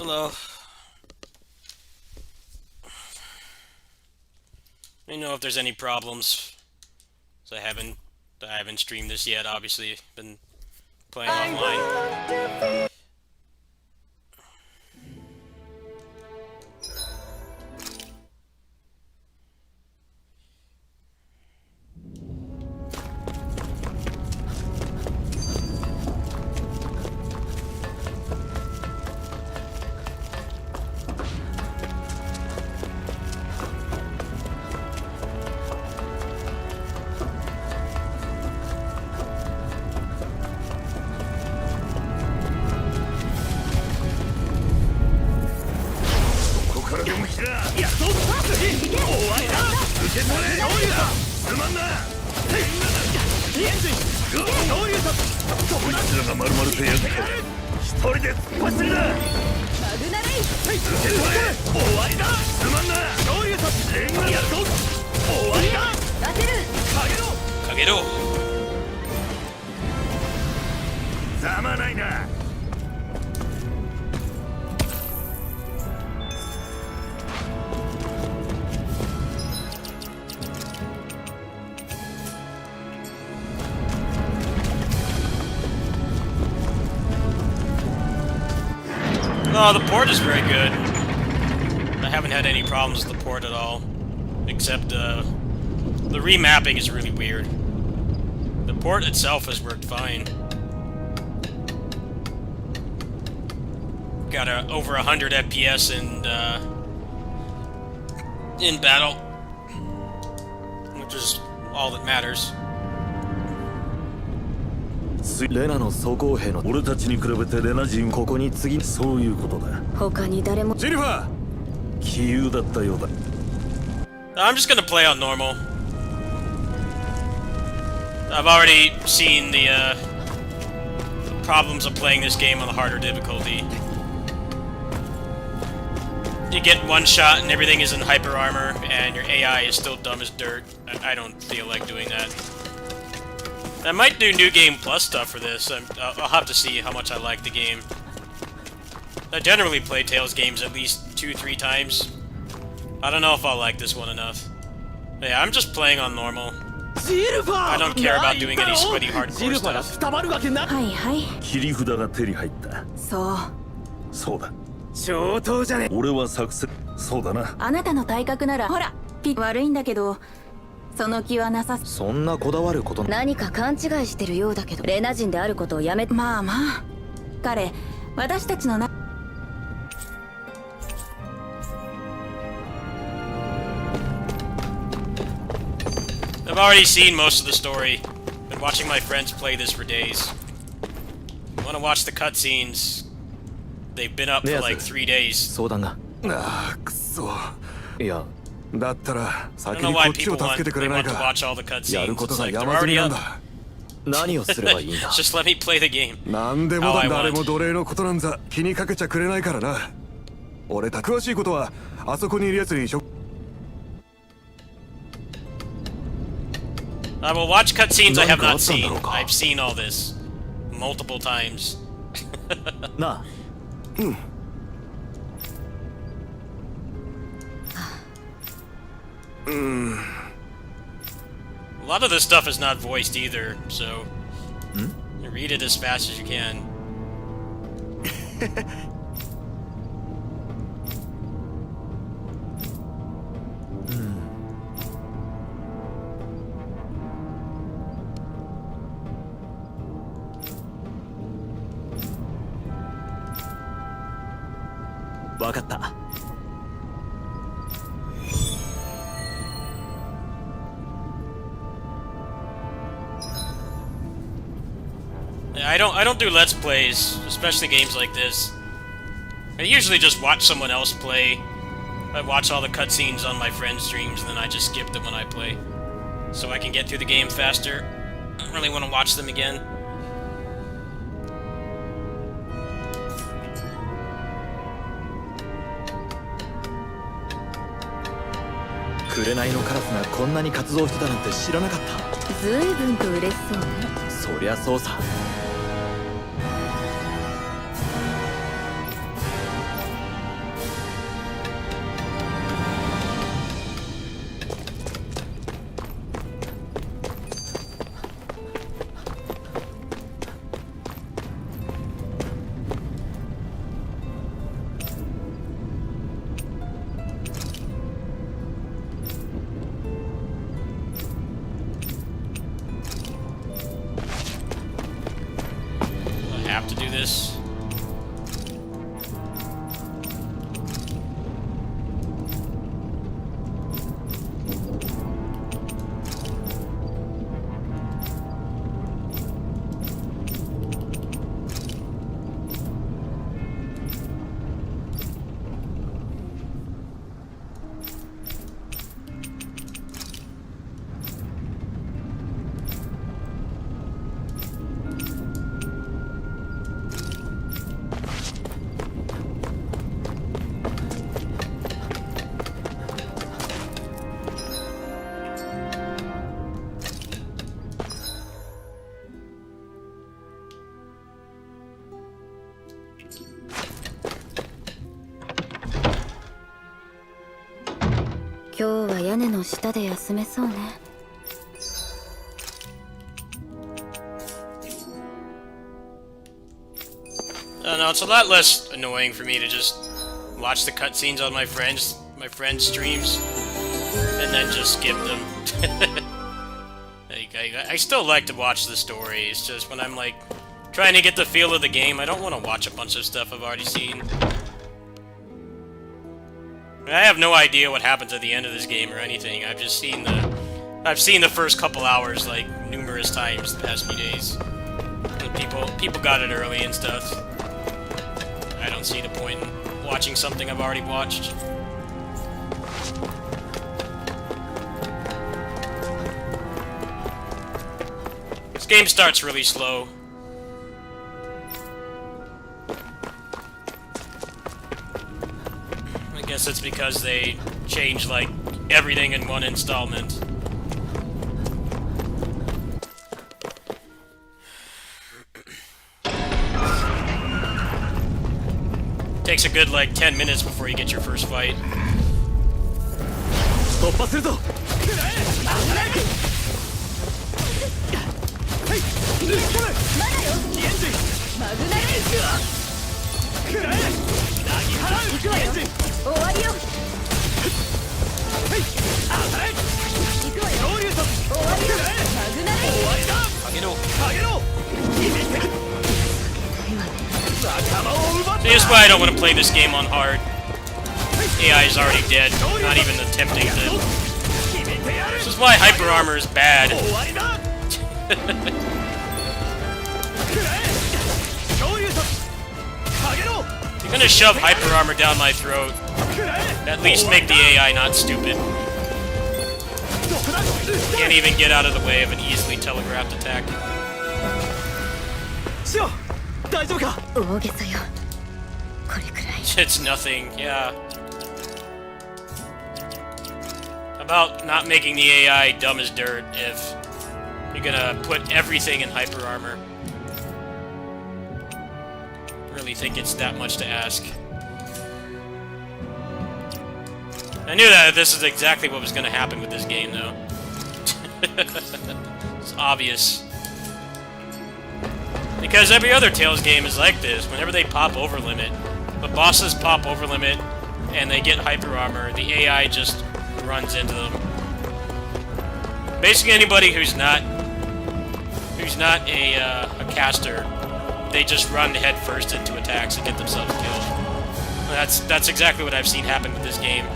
Hello. Let me know if there's any problems. So I haven't streamed this yet. Obviously, been playing offline. Oh, the port is very good. I haven't had any problems with the port at all. Except, the remapping is really weird. The port itself has worked fine. Got over 100 FPS in battle. Which is all that matters. レナの装甲兵の俺たちに比べてレナ人ここに次そういうことだ他に誰もジルファー杞憂だったようだ I'm just gonna play on normal. I've already seen the problems of playing this game on the harder difficulty. You get one shot and everything is in hyper armor and your AI is still dumb as dirt. I don't feel like doing that. I might do New Game Plus stuff for this. I'll have to see how much I like the game. I generally play Tales games at least 2-3 times. I don't know if I'll like this one enough. But yeah, I'm just playing on normal. I don't care about doing any sweaty hardcore stuff. はいはい切り札が手に入ったそうだ上等じゃね俺は作戦そうだなあなたの体格ならほら悪いんだけどその気はなさそんなこだわること何か勘違いしてるようだけどレナ人であることをやめまあまあ彼私たちのな I've already seen most of the story. Been watching my friends play this for days. Want to watch the cutscenes? They've been up for like 3 days. そうだがああくそいやだったら先にこっちを助けてくれないかやることが山積みなんだ何をすればいいんだ Just let me play the game. 何でも誰も奴隷のことなんざ気にかけちゃくれないからな俺たち詳しいことはあそこにいるやつにI will watch cutscenes I have not seen. I've seen all this multiple times. なあうんA lot of this stuff is not voiced either, so you read it as fast as you can. I don't do Let's Plays, especially games like this. I usually just watch someone else play. I watch all the cutscenes on my friends' streams, and then I just skip them when I play. So I can get through the game faster. I don't really want to watch them again. 紅のカラスがこんなに活動してたなんて知らなかったずいぶんと嬉しそうねそりゃそうさ this.今日は屋根の下で休めそうね。No, it's a lot less annoying for me to just watch the cutscenes on my friends' streams, and then just skip them. I still like to watch the story. It's just when I'm like trying to get the feel of the game, I don't want to watch a bunch of stuff I've already seen. I have no idea what happens at the end of this game or anything. I've seen the first couple hours like numerous times the past few days. People got it early and stuff. I don't see the point in watching something I've already watched. This game starts really slow. I guess it's because they changed, like, everything in one installment. Takes a good, like, 10 minutes before you get your first fight. So here's why I don't want to play this game on hard. AI is already dead, not even attempting to. This is why hyper armor is bad. If you're gonna shove hyper armor down my throat, at least make the AI not stupid. Can't even get out of the way of an easily telegraphed attack. It's nothing, yeah. About not making the AI dumb as dirt if you're gonna put everything in hyper armor. Really think it's that much to ask. I knew that this is exactly what was gonna happen with this game, though. It's obvious. Because every other Tales game is like this. Whenever they pop over limit, the bosses pop over limit, and they get hyper armor, the AI just runs into them. Basically, anybody who's not a caster, they just run head first into attacks and get themselves killed. That's exactly what I've seen happen with this game.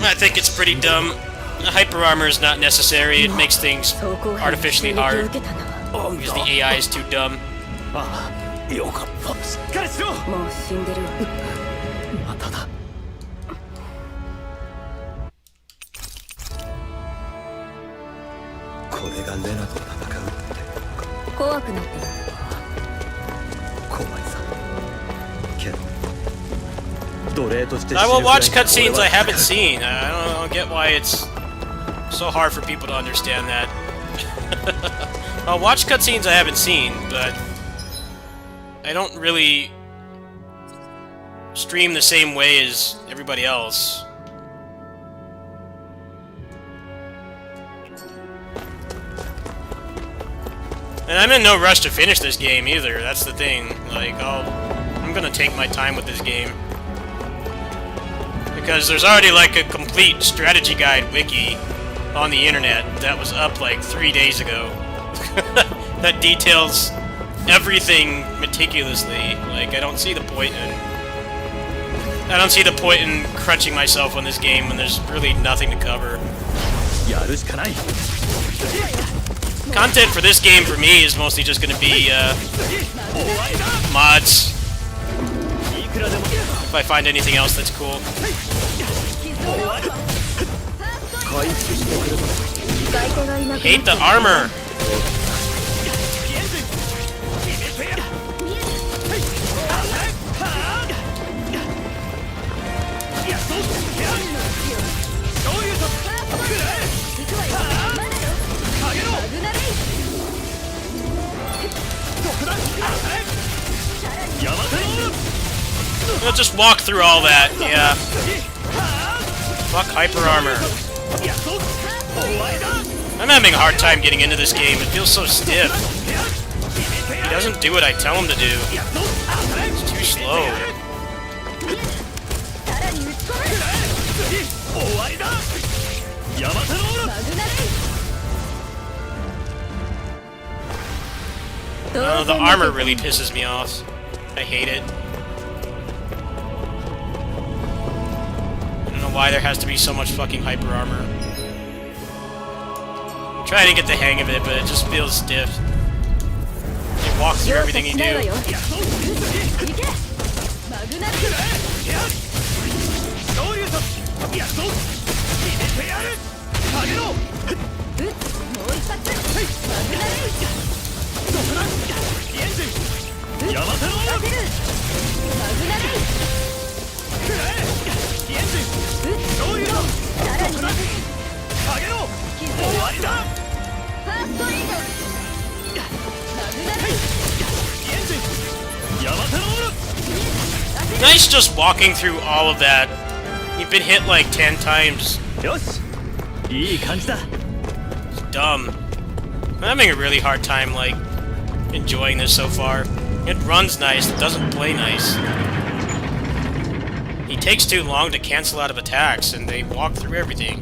I think it's pretty dumb. Hyper armor is not necessary. It makes things artificially hard because the AI is too dumb. I will watch cutscenes I haven't seen. I don't get why it's so hard for people to understand that. I'll watch cutscenes I haven't seen, but I don't really stream the same way as everybody else. And I'm in no rush to finish this game either, that's the thing. Like, I'm gonna take my time with this game. Because there's already like a complete strategy guide wiki on the internet that was up like 3 days ago. that details everything meticulously. Like, I don't see the point in crunching myself on this game when there's really nothing to cover. Content for this game for me is mostly just going to be mods. If I find anything else that's cool. Hate the armor. We'll just walk through all that, yeah. Fuck hyper armor. I'm having a hard time getting into this game. It feels so stiff. He doesn't do what I tell him to do. It's too slow. Oh, the armor really pisses me off. I hate it. I don't know why there has to be so much fucking hyper armor. I'm trying to get the hang of it, but it just feels stiff. You walk through everything you do. Nice just walking through all of that. You've been hit like 10 times. It's dumb. I'm having a really hard time, like, enjoying this so far. It runs nice, it doesn't play nice. He takes too long to cancel out of attacks, and they walk through everything.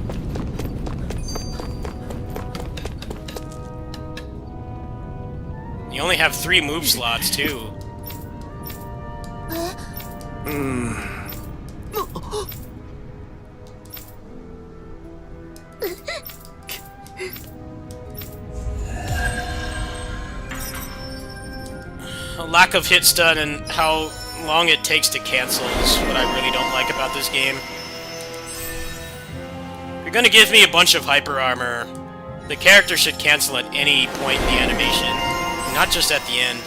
You only have 3 move slots, too. A lack of hitstun and how long it takes to cancel is what I really don't like about this game. If you're gonna give me a bunch of hyper armor, the character should cancel at any point in the animation, not just at the end.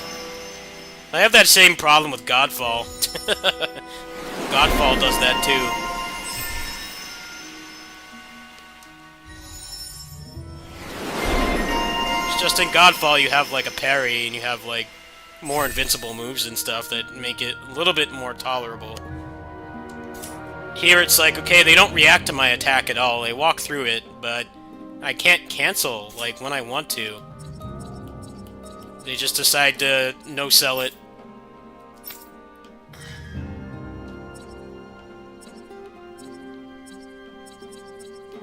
I have that same problem with Godfall. Godfall does that too. It's just in Godfall you have like a parry and you have like more invincible moves and stuff that make it a little bit more tolerable. Here it's like, okay, they don't react to my attack at all. They walk through it, but I can't cancel like when I want to. They just decide to no-sell it.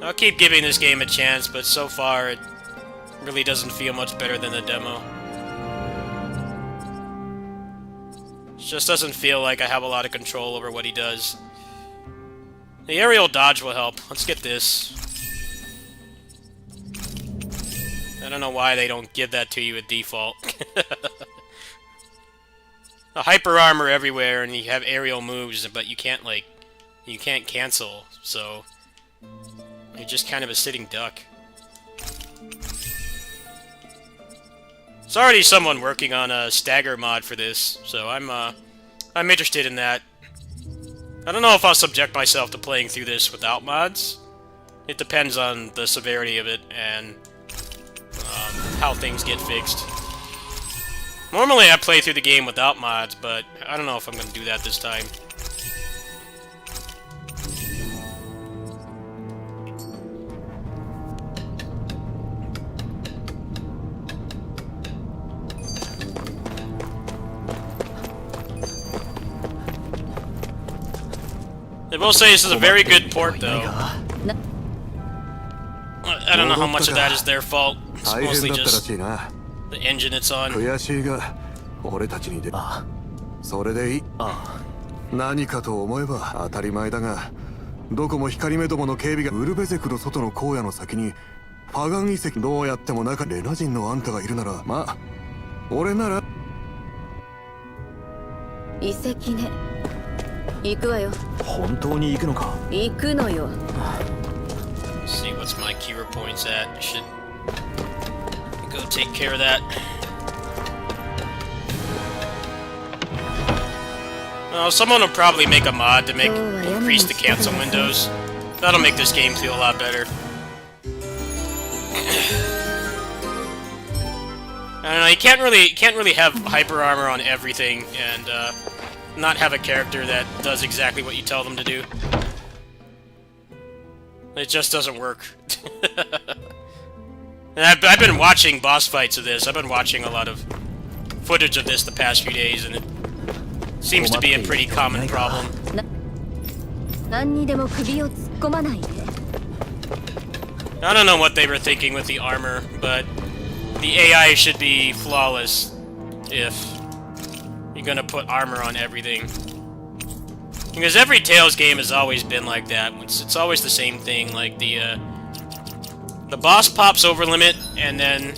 I'll keep giving this game a chance, but so far it really doesn't feel much better than the demo. It just doesn't feel like I have a lot of control over what he does. The aerial dodge will help. Let's get this. I don't know why they don't give that to you at default. A hyper armor everywhere, and you have aerial moves, but you can't, like, you can't cancel, so you're just kind of a sitting duck. There's already someone working on a stagger mod for this, so I'm interested in that. I don't know if I'll subject myself to playing through this without mods. It depends on the severity of it and how things get fixed. Normally I play through the game without mods, but I don't know if I'm going to do that this time. I will say this is a very good port, though. I don't know how much of that is their fault. It's mostly just The engine it's on. 悔しいが俺たちにでそれでいい。何かと思えば当たり前だが、どこも光目どもの警備がウルベゼクの外の荒野の先にパガン遺跡、どうやっても中レナ人のあんたがいるなら、まあ俺なら。遺跡ね。行くわよ。本当に行くのか。行くのよ。See what's my keyword points at. I should go take care of that. Well, someone will probably make a mod to increase the cancel windows. That'll make this game feel a lot better. I don't know, you can't really have hyper armor on everything and not have a character that does exactly what you tell them to do. It just doesn't work. And I've been watching boss fights of this. I've been watching a lot of footage of this the past few days, and it seems to be a pretty common problem. I don't know what they were thinking with the armor, but the AI should be flawless if you're gonna put armor on everything. Because every Tales game has always been like that. It's always the same thing. Like the boss pops over limit, and then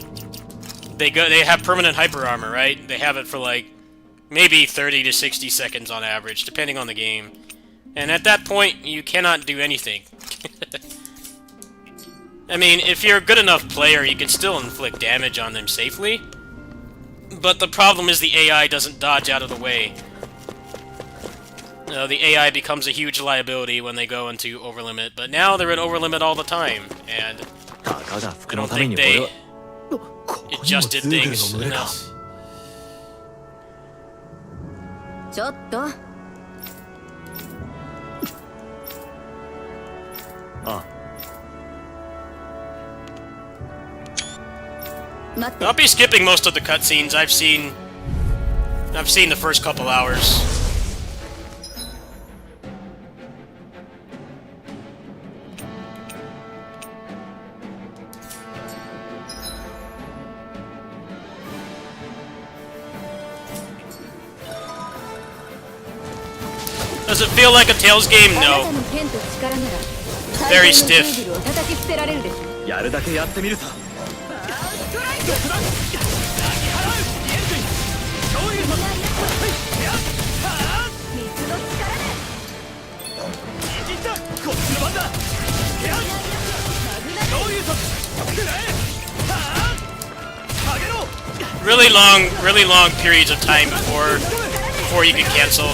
they have permanent hyper armor, right? They have it for like maybe 30 to 60 seconds on average, depending on the game. And at that point, you cannot do anything. I mean, if you're a good enough player, you can still inflict damage on them safely. But the problem is the AI doesn't dodge out of the way. The AI becomes a huge liability when they go into overlimit, but now they're in overlimit all the time, and I don't think they adjusted things enough. ちょっと。I'll be skipping most of the cutscenes. I've seen the first couple hours. Does it feel like a Tales game? No. Very stiff. やるだけやってみるさ。Really long periods of time before you can cancel.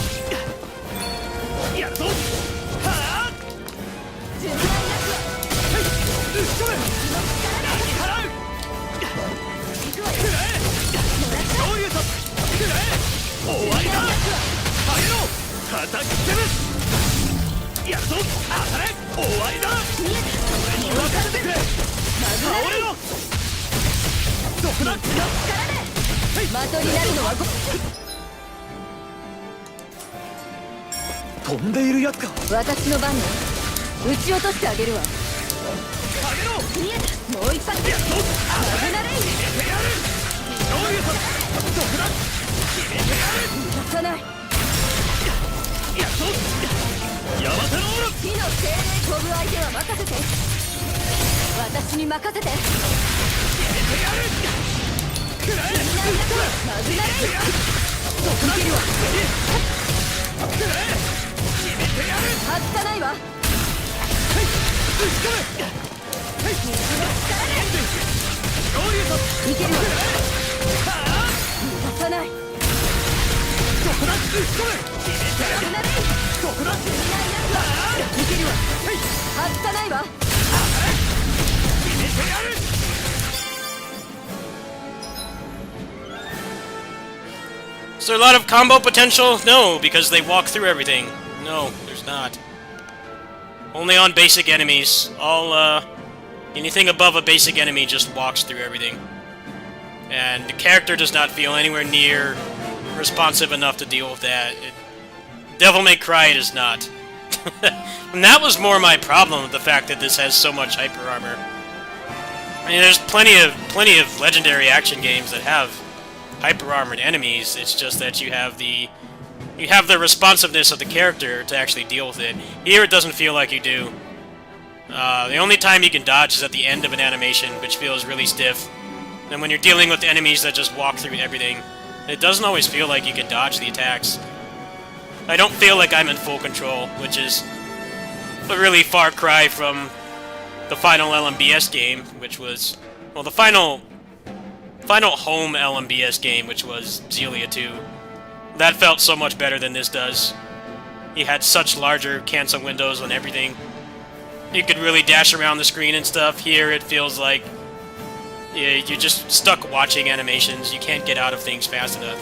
Is there a lot of combo potential? No, because they walk through everything. No, there's not. Only on basic enemies. Anything above a basic enemy just walks through everything. And the character does not feel anywhere near responsive enough to deal with that. Devil May Cry does not. And that was more my problem with the fact that this has so much hyper armor. I mean, there's plenty of legendary action games that have hyper-armored enemies. It's just that you have the responsiveness of the character to actually deal with it. Here, it doesn't feel like you do. The only time you can dodge is at the end of an animation, which feels really stiff. And when you're dealing with enemies that just walk through everything, it doesn't always feel like you can dodge the attacks. I don't feel like I'm in full control, which is a really far cry from the final LMBS game, which was, well, the final home LMBS game, which was Xillia 2. That felt so much better than this does. You had such larger cancel windows on everything. You could really dash around the screen and stuff. Here it feels like you're just stuck watching animations. You can't get out of things fast enough.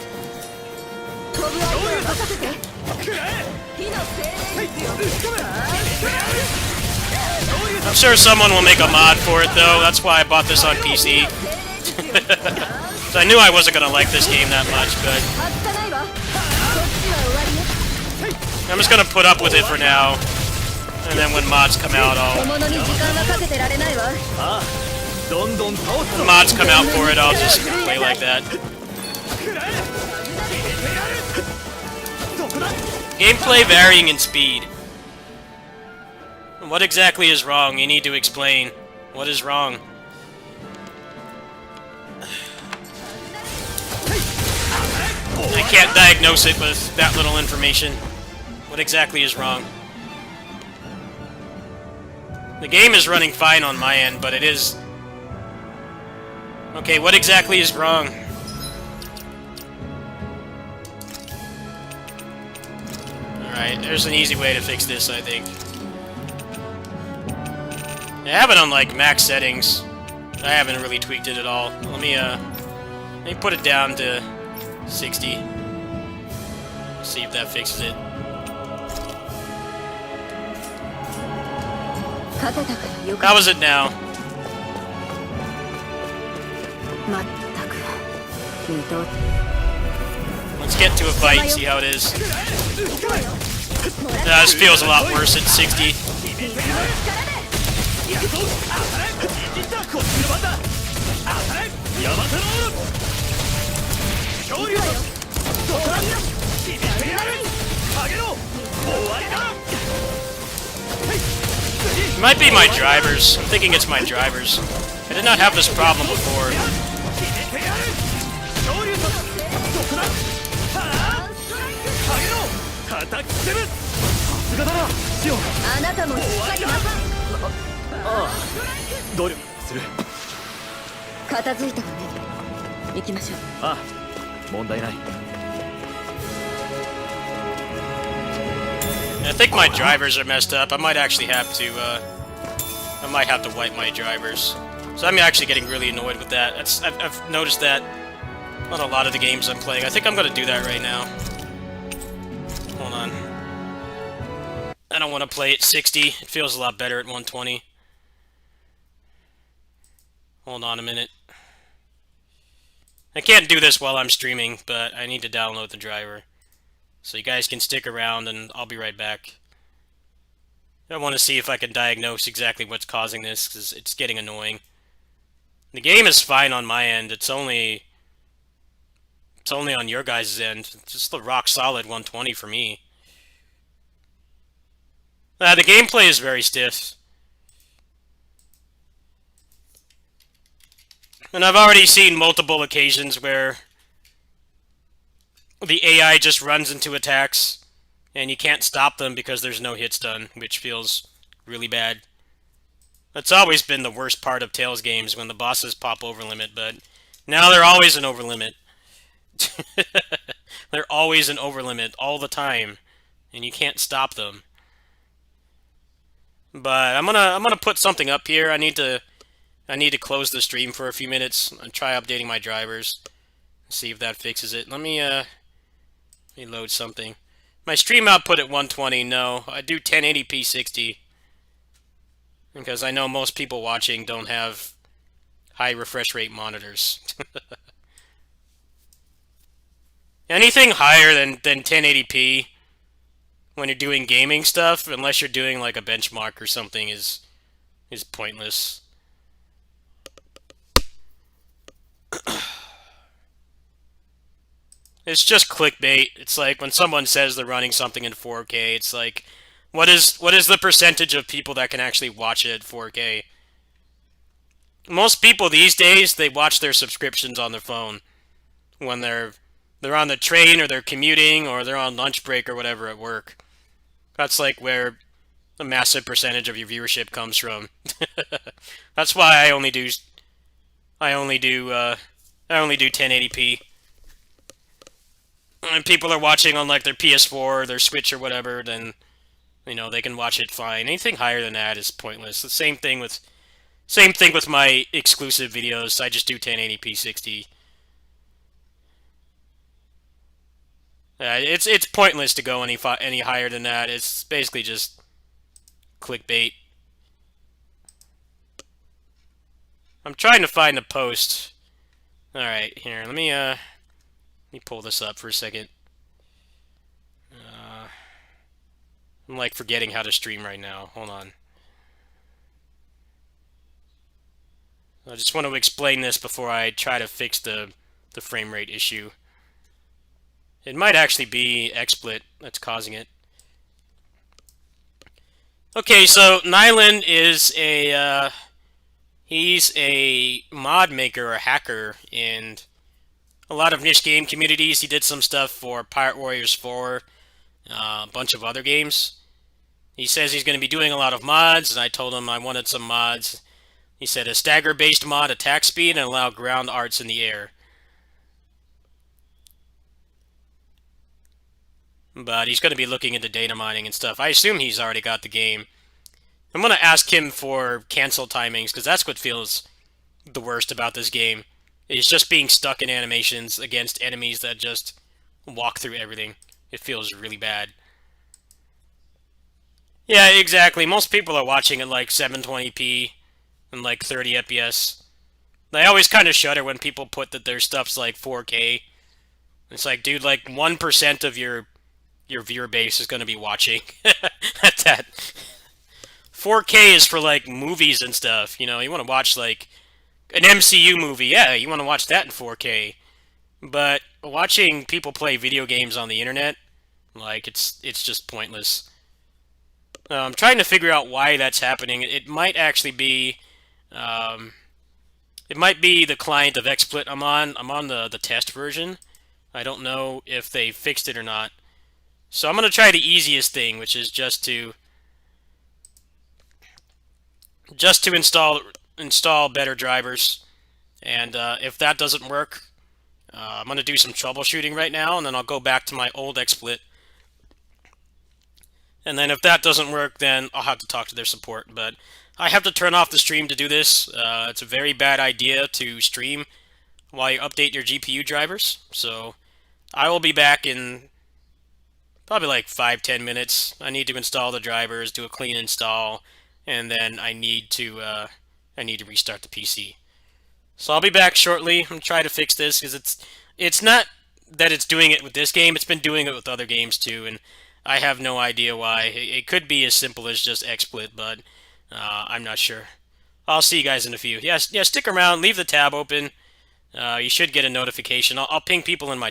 I'm sure someone will make a mod for it, though. That's why I bought this on PC. So I knew I wasn't gonna like this game that much, but I'm just gonna put up with it for now. And then when mods come out, when mods come out for it, I'll just play like that. Gameplay varying in speed. What exactly is wrong? You need to explain. What is wrong? I can't diagnose it with that little information. What exactly is wrong? The game is running fine on my end, but it is... Okay, what exactly is wrong? Alright, there's an easy way to fix this, I think. I have it on, like, max settings. I haven't really tweaked it at all. Let me put it down to 60. See if that fixes it. How is it now? Let's get to a fight, see how it is. This feels a lot worse at 60. It might be my drivers. I'm thinking it's my drivers. I did not have this problem before. I think my drivers are messed up. I might actually have to, wipe my drivers. So I'm actually getting really annoyed with that. I've noticed that on a lot of the games I'm playing. I think I'm gonna do that right now. Hold on. I don't want to play at 60. It feels a lot better at 120. Hold on a minute. I can't do this while I'm streaming, but I need to download the driver. So you guys can stick around and I'll be right back. I want to see if I can diagnose exactly what's causing this, because it's getting annoying. The game is fine on my end. It's only on your guys' end. It's just the rock solid 120 for me. The gameplay is very stiff. And I've already seen multiple occasions where the AI just runs into attacks and you can't stop them because there's no hitstun, which feels really bad. That's always been the worst part of Tales games, when the bosses pop over limit, but now they're always an over limit. They're always an over limit all the time, and you can't stop them. But I'm gonna put something up here. I need to close the stream for a few minutes and try updating my drivers. See if that fixes it. Let me load something. My stream output at 120. No, I do 1080p 60 because I know most people watching don't have high refresh rate monitors. Anything higher than 1080p when you're doing gaming stuff, unless you're doing like a benchmark or something, is pointless. It's just clickbait. It's like when someone says they're running something in 4K, it's like, what is the percentage of people that can actually watch it at 4K? Most people these days, they watch their subscriptions on their phone when they're on the train or they're commuting or they're on lunch break or whatever at work. That's like where a massive percentage of your viewership comes from. That's why I only do 1080p. And people are watching on like their PS4 or their Switch or whatever, then they can watch it fine. Anything higher than that is pointless. The same thing with my exclusive videos. I just do 1080p 60. It's pointless to go any higher than that. It's basically just clickbait. I'm trying to find a post. All right, here. Let me pull this up for a second. I'm like forgetting how to stream right now. Hold on. I just want to explain this before I try to fix the frame rate issue. It might actually be XSplit that's causing it. Okay, so Nyland is he's a mod maker or hacker in a lot of niche game communities. He did some stuff for Pirate Warriors 4, a bunch of other games. He says he's going to be doing a lot of mods, and I told him I wanted some mods. He said a stagger-based mod, attack speed, and allow ground arts in the air. But he's going to be looking into data mining and stuff. I assume he's already got the game. I'm going to ask him for cancel timings, because that's what feels the worst about this game. It's just being stuck in animations against enemies that just walk through everything. It feels really bad. Yeah, exactly. Most people are watching at like 720p and like 30 FPS. I always kind of shudder when people put that their stuff's like 4K. It's like, dude, like 1% of your viewer base is going to be watching at that. 4K is for like movies and stuff. You want to watch like an MCU movie. Yeah, you want to watch that in 4K. But watching people play video games on the internet, like it's just pointless. I'm trying to figure out why that's happening. It might actually be, it might be the client of XSplit I'm on. I'm on the test version. I don't know if they fixed it or not. So I'm going to try the easiest thing, which is just to install better drivers. And if that doesn't work, I'm going to do some troubleshooting right now, and then I'll go back to my old XSplit. And then if that doesn't work, then I'll have to talk to their support. But I have to turn off the stream to do this. It's a very bad idea to stream while you update your GPU drivers. So I will be back in probably like 5-10 minutes. I need to install the drivers, do a clean install, and then I need to restart the PC. So I'll be back shortly. I'm trying to fix this because it's not that it's doing it with this game. It's been doing it with other games too, and I have no idea why. It could be as simple as just XSplit, but I'm not sure. I'll see you guys in a few. Yeah, stick around. Leave the tab open. You should get a notification. I'll ping people in my